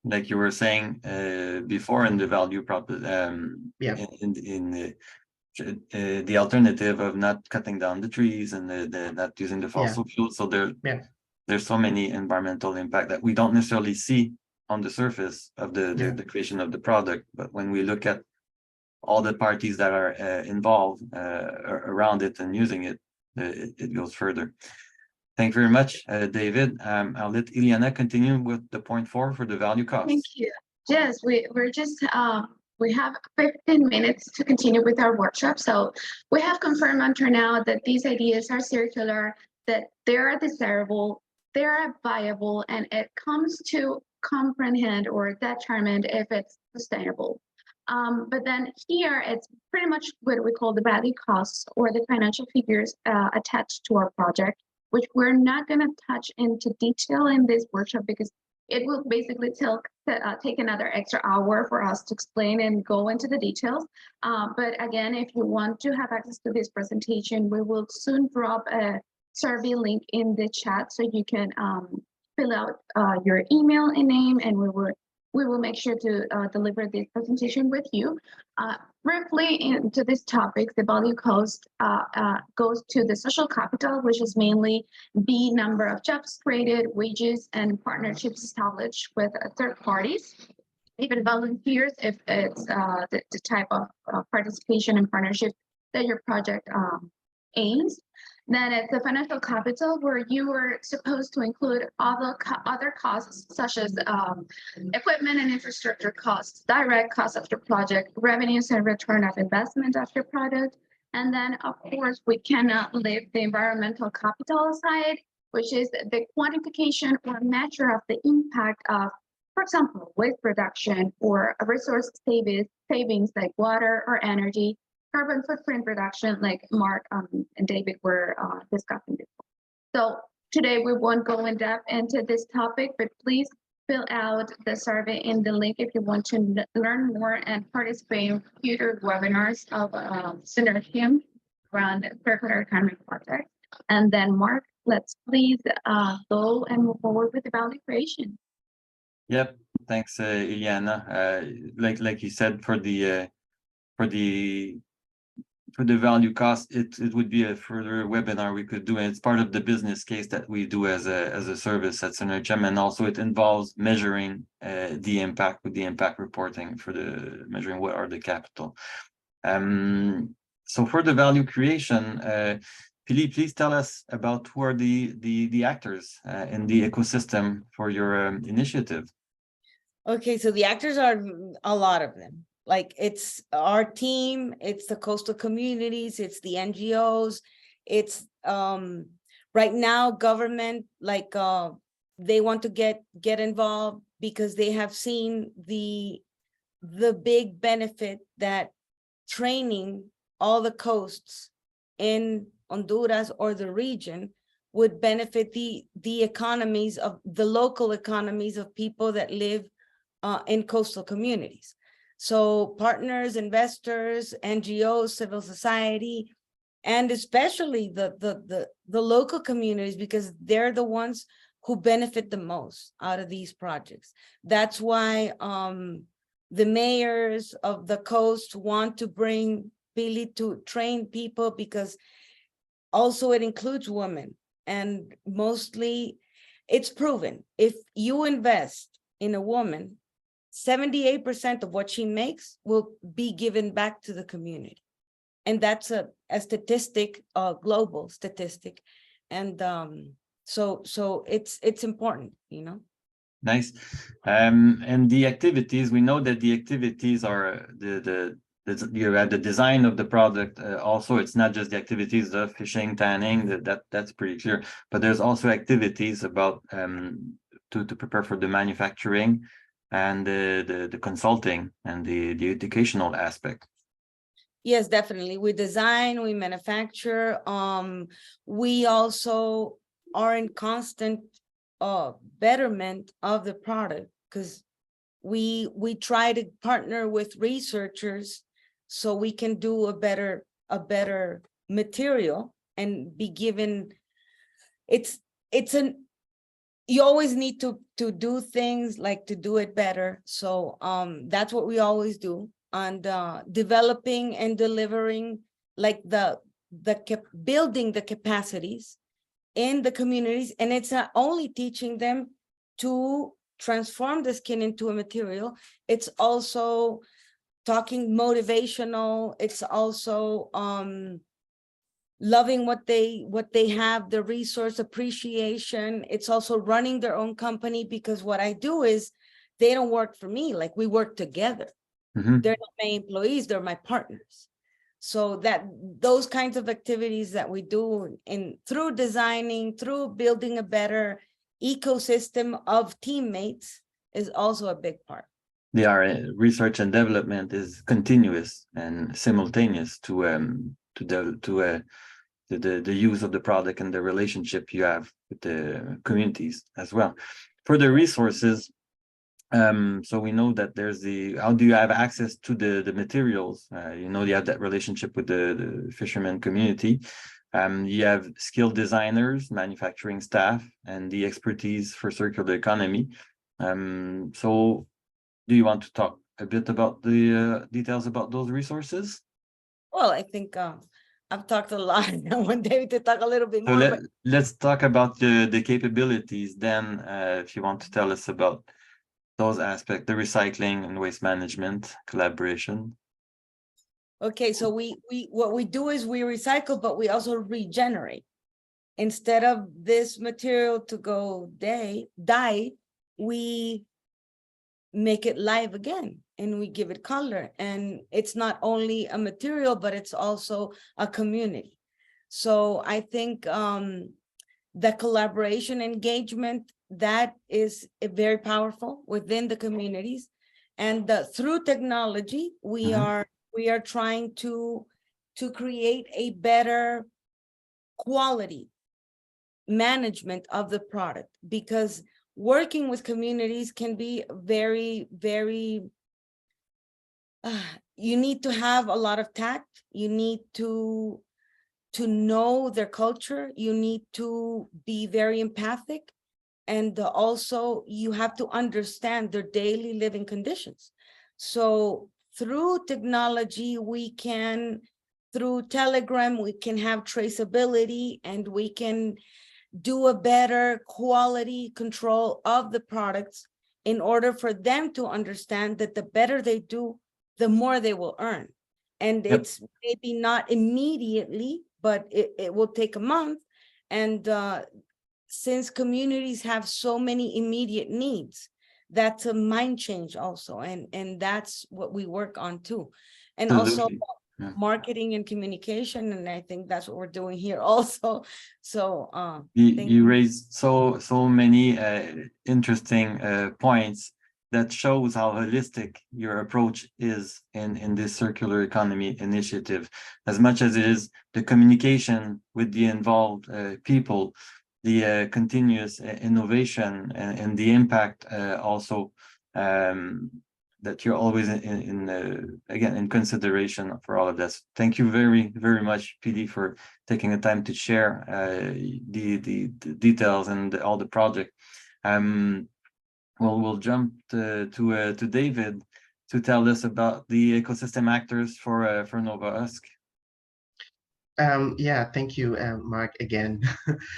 like you were saying before in the value prop, in the alternative of not cutting down the trees and the not using the fossil fuels. So there's so many environmental impact that we don't necessarily see on the surface of the creation of the product, but when we look at all the parties that are involved around it and using it, it goes further. Thank you very much, David. I'll let Ileana continue with the point 4 for the value cost.
Thank you. Yes, we're just we have 15 minutes to continue with our workshop. So we have confirmed until now that these ideas are circular, that they are desirable, they are viable, and it comes to comprehend or determine if it's sustainable. But then here it's pretty much what we call the value costs or the financial figures attached to our project, which we're not going to touch into detail in this workshop because it will basically take another extra hour for us to explain and go into the details. But again, if you want to have access to this presentation, we will soon drop a survey link in the chat so you can fill out your email and name, and we will make sure to deliver this presentation with you. Briefly into this topic, the value cost goes to the social capital, which is mainly the number of jobs created, wages, and partnerships established with third parties, even volunteers, if it's the type of participation and partnership that your project aims. Then it's the financial capital, where you were supposed to include other costs such as equipment and infrastructure costs, direct costs of your project, revenues and return of investment of your product. And then, of course, we cannot leave the environmental capital aside, which is the quantification or measure of the impact of, for example, waste reduction or resource savings like water or energy, carbon footprint reduction, like Mark and David were discussing before. So today we won't go in depth into this topic, but please fill out the survey in the link if you want to learn more and participate in future webinars of Synergium around circular economy project. And then Mark, let's please go and move forward with the value creation.
Yep, thanks, Ileana. Like you said, for the value cost, it would be a further webinar we could do, and it's part of the business case that we do as a service at Synergium, and also it involves measuring the impact with the impact reporting for the measuring what are the capital. So for the value creation, Pili, please tell us about who are the actors in the ecosystem for your initiative.
Okay, so the actors are a lot of them. Like it's our team, it's the coastal communities, it's the NGOs, it's right now government, like they want to get involved because they have seen the big benefit that training all the coasts in Honduras or the region would benefit the economies of the local economies of people that live in coastal communities. So partners, investors, NGOs, civil society, and especially the local communities, because they're the ones who benefit the most out of these projects. That's why the mayors of the coast want to bring Billy to train people, because also it includes women, and mostly it's proven if you invest in a woman, 78% of what she makes will be given back to the community. And that's a statistic, a global statistic. And so it's important, you know.
Nice. And the activities, we know that the activities are you have the design of the product. Also, it's not just the activities of fishing, tanning, that's pretty clear, but there's also activities about to prepare for the manufacturing and the consulting and the educational aspect.
Yes, definitely. We design, we manufacture. We also are in constant betterment of the product, because we try to partner with researchers so we can do a better material and be given. It's you always need to do things like to do it better. So that's what we always do. And developing and delivering like building the capacities in the communities. And it's not only teaching them to transform the skin into a material, it's also talking motivational, it's also loving what they have, the resource appreciation. It's also running their own company, because what I do is they don't work for me, like we work together. They're not my employees, they're my partners. So that those kinds of activities that we do through designing, through building a better ecosystem of teammates is also a big part.
Research and development is continuous and simultaneous to the use of the product and the relationship you have with the communities as well. For the resources, so we know that there's how do you have access to the materials? You have that relationship with the fishermen community. You have skilled designers, manufacturing staff, and the expertise for circular economy. So do you want to talk a bit about the details about those resources?
Well, I think I've talked a lot. I want David to talk a little bit more.
Let's talk about the capabilities then, if you want to tell us about those aspects, the recycling and waste management, collaboration.
Okay, so what we do is we recycle, but we also regenerate. Instead of this material to go die, we make it live again and we give it color. And it's not only a material, but it's also a community. So I think the collaboration engagement, that is very powerful within the communities. And through technology, we are trying to create a better quality management of the product, because working with communities can be very, very, you need to have a lot of tact. You need to know their culture. You need to be very empathic. And also you have to understand their daily living conditions. So through technology, through Telegram, we can have traceability, and we can do a better quality control of the products in order for them to understand that the better they do, the more they will earn. And it's maybe not immediately, but it will take a month. And since communities have so many immediate needs, that's a mind change also. And that's what we work on too. And also marketing and communication. And I think that's what we're doing here also. So
you raised so many interesting points that shows how holistic your approach is in this circular economy initiative, as much as it is the communication with the involved people, the continuous innovation and the impact also that you're always again in consideration for all of this. Thank you very, very much, PD, for taking the time to share the details and all the project. We'll jump to David to tell us about the ecosystem actors for Nova Husk.
Yeah, thank you, Mark, again.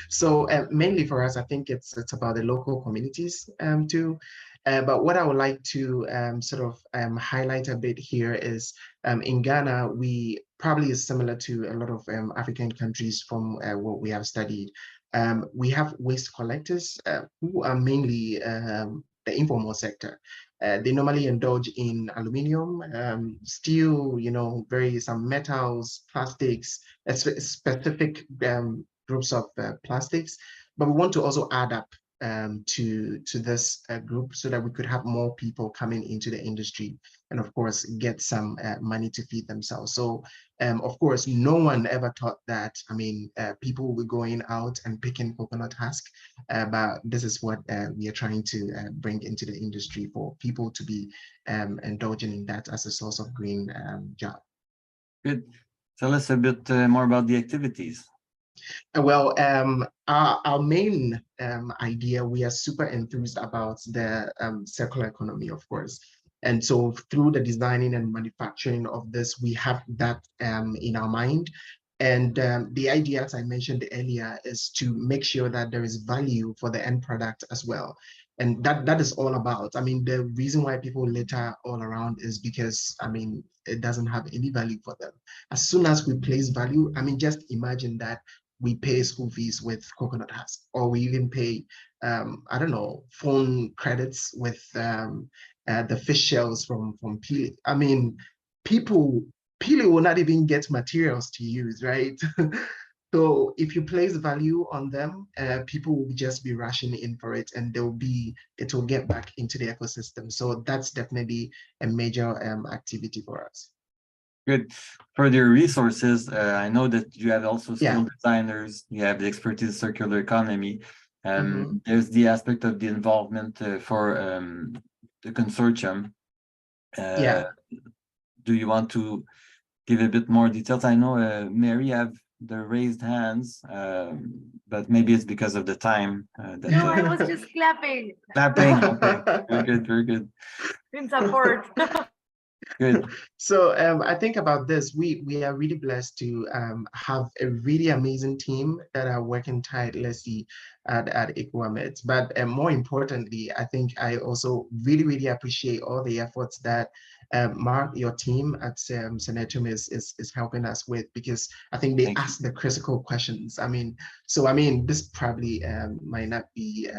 So mainly for us, I think it's about the local communities too. But what I would like to sort of highlight a bit here is in Ghana, we probably is similar to a lot of African countries from what we have studied. We have waste collectors who are mainly the informal sector. They normally indulge in aluminium, steel, some metals, plastics, specific groups of plastics. But we want to also add up to this group so that we could have more people coming into the industry and of course get some money to feed themselves. So of course no one ever thought that people will be going out and picking coconut husk, but this is what we are trying to bring into the industry for people to be indulging in that as a source of green job.
Good. Tell us a bit more about the activities.
Well, our main idea, we are super enthused about the circular economy, of course. And so through the designing and manufacturing of this, we have that in our mind. And the idea, as I mentioned earlier, is to make sure that there is value for the end product as well. And that is all about. I mean, the reason why people litter all around is because, I mean, it doesn't have any value for them. As soon as we place value, I mean, just imagine that we pay school fees with coconut husk, or we even pay, I don't know, phone credits with the fish shells from Pili. I mean, Pili will not even get materials to use, right? So if you place value on them, people will just be rushing in for it, and it will get back into the ecosystem. So that's definitely a major activity for us.
Good. For your resources, I know that you have also
Yeah.
skilled designers, you have the expertise in circular economy.
Mhm.
There's the aspect of the involvement for the consortium.
Yeah.
Do you want to give a bit more details? I know Mary have the raised hands, but maybe it's because of the time that
No, I was just clapping
clapping. Okay, very good, very good.
in support.
Good.
So I think about this, we are really blessed to have a really amazing team that are working tirelessly at Equamet. But more importantly, I think I also really appreciate all the efforts that Mark, your team at Senetum is helping us with, because I think they ask the critical questions. I mean, this probably might not be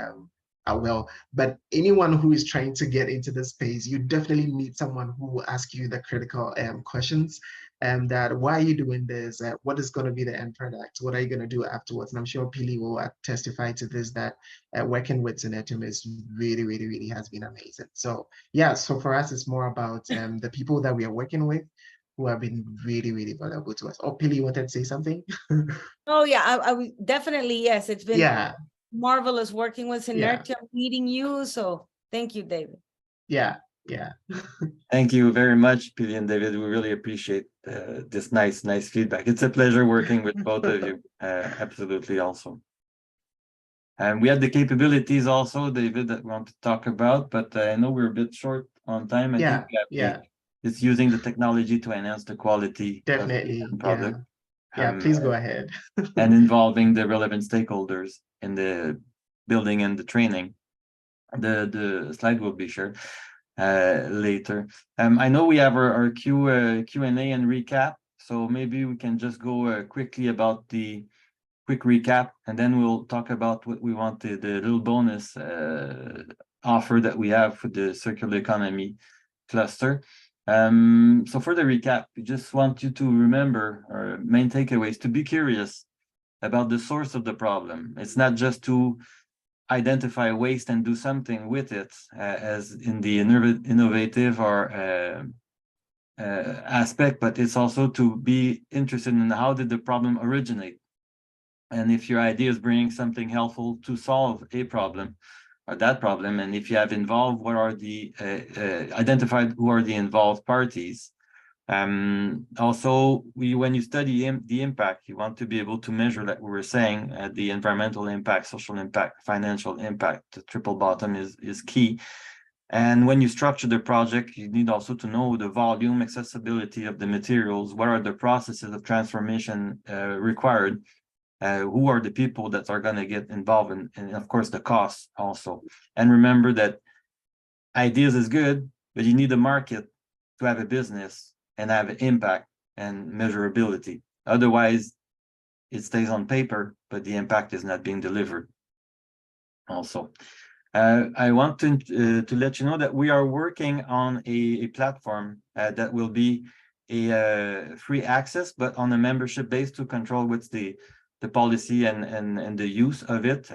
well, but anyone who is trying to get into this space, you definitely need someone who will ask you the critical questions, and that why are you doing this? What is going to be the end product? What are you going to do afterwards? And I'm sure Pili will testify to this, that working with Zenetum is really has been amazing. So yeah, so for us, it's more about the people that we are working with who have been really valuable to us. Oh, Pili, you wanted to say something?
Oh yeah, I would definitely, yes. It's been
Yeah.
marvelous working with
Yeah.
Synertia, meeting you. So thank you, David.
Yeah.
Thank you very much, Pili and David. We really appreciate this nice feedback. It's a pleasure working with both of you. Absolutely, also. And we have the capabilities also, David, that we want to talk about, but I know we're a bit short on time. I think we have it's using the technology to enhance the quality
Definitely.
of the product.
Yeah, please go ahead.
And involving the relevant stakeholders in the building and the training. The slide will be shared later. I know we have our Q&A and recap, so maybe we can just go quickly about the quick recap, and then we'll talk about what we wanted, the little bonus offer that we have for the circular economy cluster. So for the recap, we just want you to remember our main takeaways, to be curious about the source of the problem. It's not just to identify waste and do something with it, as in the innovative or aspect, but it's also to be interested in how did the problem originate. And if your idea is bringing something helpful to solve a problem or that problem, and if you have involved, what are the identified who are the involved parties. Also, when you study the impact, you want to be able to measure, like we were saying, the environmental impact, social impact, financial impact. The triple bottom is key. And when you structure the project, you need also to know the volume, accessibility of the materials, what are the processes of transformation required, who are the people that are going to get involved, and of course the costs also. And remember that ideas is good, but you need a market to have a business and have impact and measurability. Otherwise, it stays on paper, but the impact is not being delivered. Also, I want to let you know that we are working on a platform that will be a free access, but on a membership base to control what's the policy and the use of it.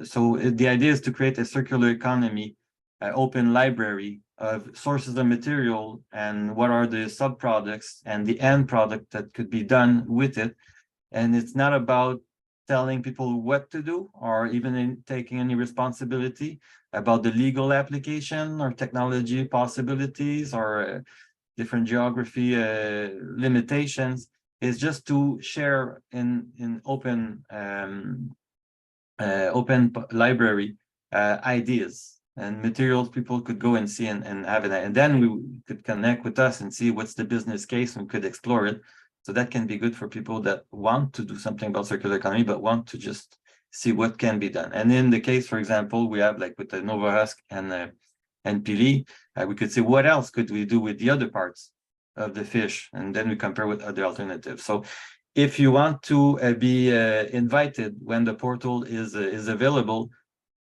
So the idea is to create a circular economy, open library of sources of material and what are the sub-products and the end product that could be done with it. And it's not about telling people what to do or even taking any responsibility about the legal application or technology possibilities or different geography limitations. is just to share in open open library ideas and materials people could go and see and have it, and then we could connect with us and see what's the business case and we could explore it. So that can be good for people that want to do something about circular economy but want to just see what can be done. And in the case, for example, we have like with the Nova Husk and Pili, we could say what else could we do with the other parts of the fish, and then we compare with other alternatives. So if you want to be invited when the portal is available,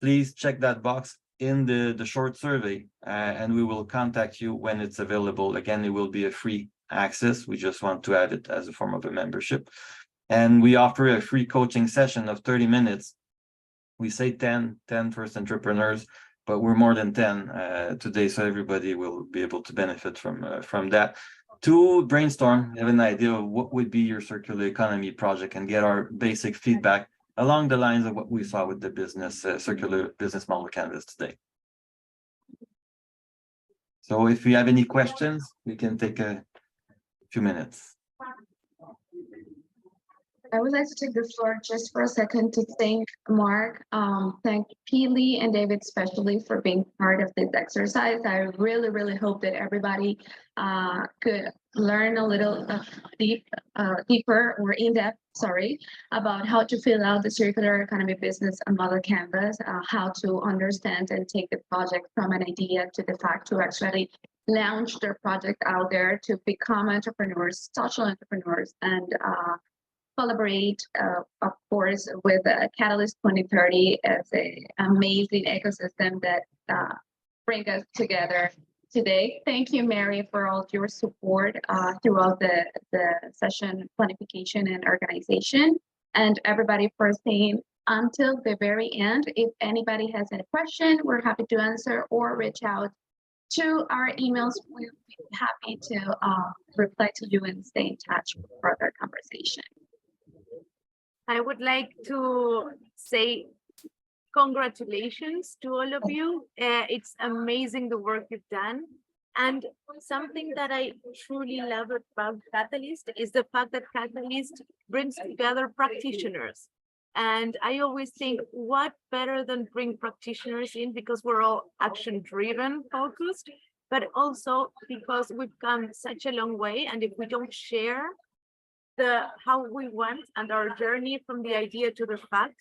please check that box in the short survey, and we will contact you when it's available. Again, it will be a free access. We just want to add it as a form of a membership. And we offer a free coaching session of 30 minutes. We say 10 first entrepreneurs, but we're more than 10 today, so everybody will be able to benefit from that, to brainstorm, have an idea of what would be your circular economy project and get our basic feedback along the lines of what we saw with the business circular business model canvas today. So if you have any questions, we can take a few minutes.
I would like to take the floor just for a second to thank Mark, thank Pili and David especially for being part of this exercise. I really, really hope that everybody could learn a little deeper or in-depth, about how to fill out the circular economy business model canvas, how to understand and take the project from an idea to the fact to actually launch their project out there, to become entrepreneurs, social entrepreneurs, and collaborate, of course, with Catalyst 2030 as an amazing ecosystem that bring us together today. Thank you, Mary, for all your support throughout the session planification and organization, and everybody for staying until the very end. If anybody has any question, we're happy to answer or reach out to our emails. We'll be happy to reply to you and stay in touch for further conversation.
I would like to say congratulations to all of you. It's amazing the work you've done. And something that I truly love about Catalyst is the fact that Catalyst brings together practitioners. And I always think, what better than bring practitioners in, because we're all action-driven focused, but also because we've come such a long way. And if we don't share how we went and our journey from the idea to the fact,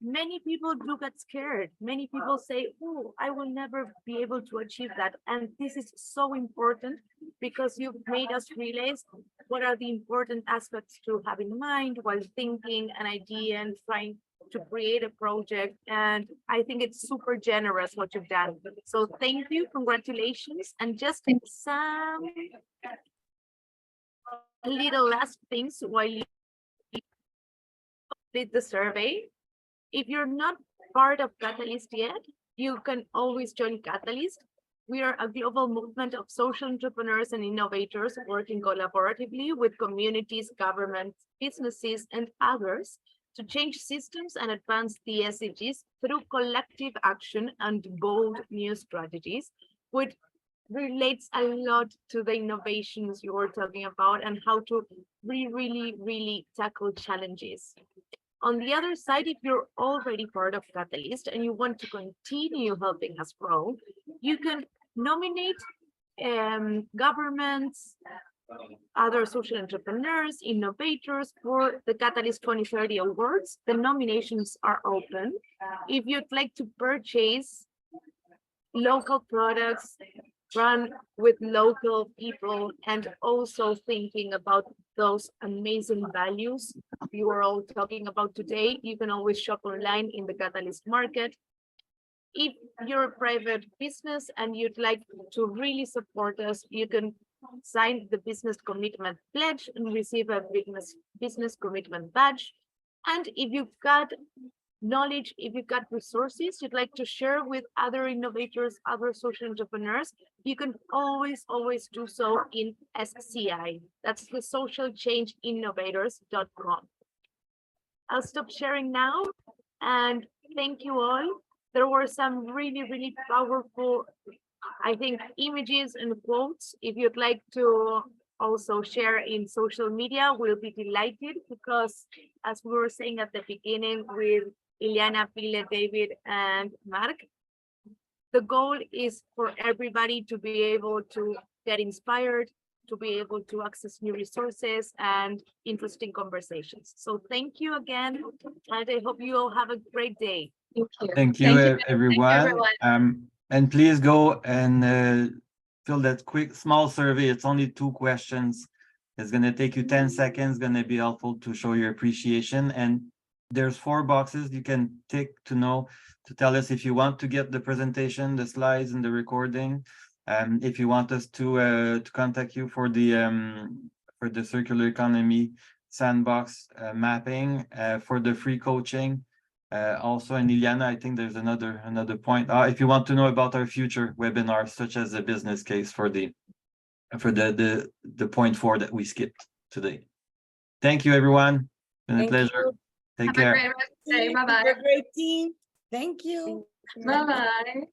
many people do get scared. Many people say, oh, I will never be able to achieve that. And this is so important because you've made us realize what are the important aspects to have in mind while thinking an idea and trying to create a project. And I think it's super generous what you've done. So thank you, congratulations. And just some little last things while you complete the survey. If you're not part of Catalyst yet, you can always join Catalyst. We are a global movement of social entrepreneurs and innovators working collaboratively with communities, governments, businesses, and others to change systems and advance the SDGs through collective action and bold new strategies, which relates a lot to the innovations you were talking about and how to really tackle challenges. On the other side, if you're already part of Catalyst and you want to continue helping us grow, you can nominate governments, other social entrepreneurs, innovators for the Catalyst 2030 awards. The nominations are open. If you'd like to purchase local products, run with local people, and also thinking about those amazing values you were all talking about today, you can always shop online in the Catalyst market. If you're a private business and you'd like to really support us, you can sign the business commitment pledge and receive a business commitment badge. And if you've got knowledge, if you've got resources you'd like to share with other innovators, other social entrepreneurs, you can always do so in SCI. That's the socialchangeinnovators.com. I'll stop sharing now and thank you all. There were some really powerful, I think, images and quotes. If you'd like to also share in social media, we'll be delighted, because as we were saying at the beginning with Ileana, Pile, David, and Mark, the goal is for everybody to be able to get inspired, to be able to access new resources and interesting conversations. So thank you again, and I hope you all have a great day.
Thank you, everyone. And please go and fill that quick small survey. It's only 2 questions. It's going to take you 10 seconds. Going to be helpful to show your appreciation. And there's 4 boxes you can tick to tell us if you want to get the presentation, the slides, and the recording. If you want us to contact you for the circular economy sandbox mapping, for the free coaching. Also, and Ileana, I think there's another point. If you want to know about our future webinars, such as the business case for the point 4 that we skipped today. Thank you, everyone. It's been a pleasure. Take care.
Have a great rest of the day. Bye-bye.
You're a great team. Thank you.
Bye-bye.